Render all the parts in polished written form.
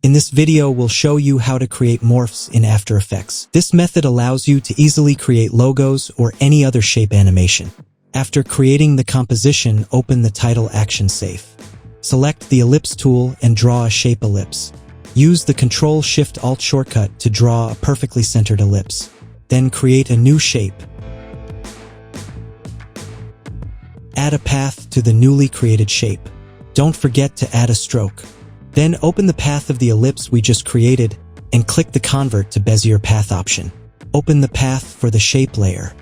In this video, we'll show you how to create morphs in After Effects. This method allows you to easily create logos or any other shape animation. After creating the composition, open the title action safe. Select the ellipse tool and draw a shape ellipse. Use the Ctrl-Shift-Alt shortcut to draw a perfectly centered ellipse. Then create a new shape. Add a path to the newly created shape. Don't forget to add a stroke. Then open the path of the ellipse we just created and click the Convert to Bezier Path option. Open the path for the shape layer.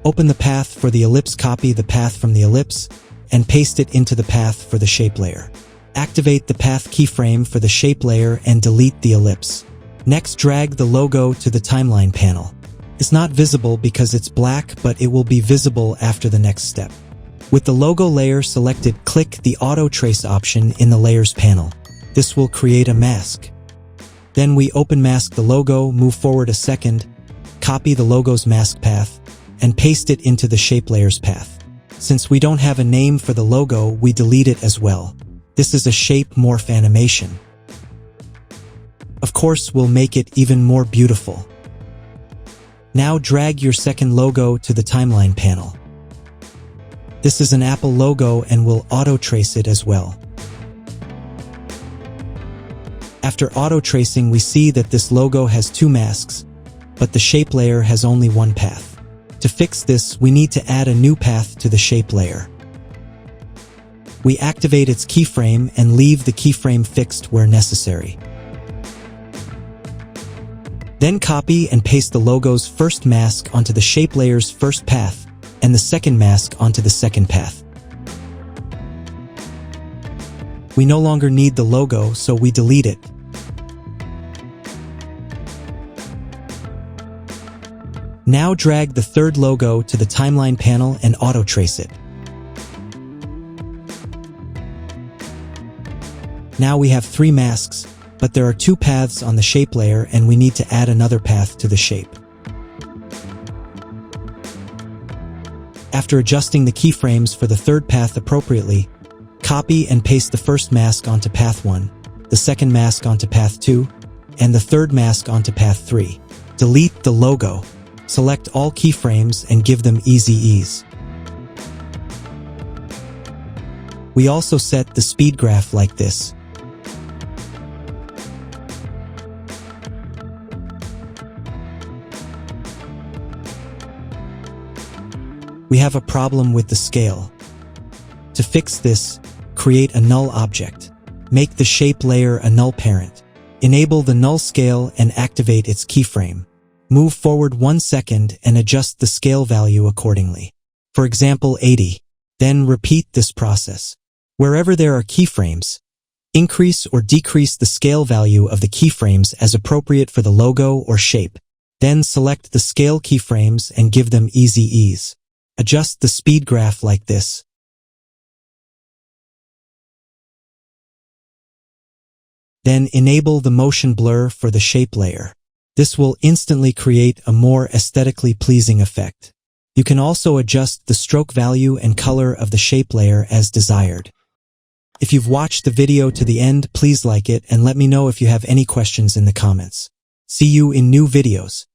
Open the path for the ellipse, copy the path from the ellipse, and paste it into the path for the shape layer. Activate the path keyframe for the shape layer and delete the ellipse. Next, drag the logo to the timeline panel. It's not visible because it's black, but it will be visible after the next step. With the logo layer selected, click the Auto Trace option in the Layers panel. This will create a mask. Then we open mask the logo, move forward a second, copy the logo's mask path, and paste it into the shape layer's path. Since we don't have a name for the logo, we delete it as well. This is a shape morph animation. Of course, we'll make it even more beautiful. Now drag your second logo to the timeline panel. This is an Apple logo and we'll auto-trace it as well. After auto-tracing, we see that this logo has two masks, but the shape layer has only one path. To fix this, we need to add a new path to the shape layer. We activate its keyframe and leave the keyframe fixed where necessary. Then copy and paste the logo's first mask onto the shape layer's first path, and the second mask onto the second path. We no longer need the logo, so we delete it. Now drag the third logo to the timeline panel and auto-trace it. Now we have three masks, but there are two paths on the shape layer and we need to add another path to the shape. After adjusting the keyframes for the third path appropriately, copy and paste the first mask onto path 1, the second mask onto path 2, and the third mask onto path 3. Delete the logo. Select all keyframes and give them easy ease. We also set the speed graph like this. We have a problem with the scale. To fix this, create a null object. Make the shape layer a null parent. Enable the null scale and activate its keyframe. Move forward 1 second and adjust the scale value accordingly. For example, 80. Then repeat this process. Wherever there are keyframes, increase or decrease the scale value of the keyframes as appropriate for the logo or shape. Then select the scale keyframes and give them easy ease. Adjust the speed graph like this. Then enable the motion blur for the shape layer. This will instantly create a more aesthetically pleasing effect. You can also adjust the stroke value and color of the shape layer as desired. If you've watched the video to the end, please like it and let me know if you have any questions in the comments. See you in new videos.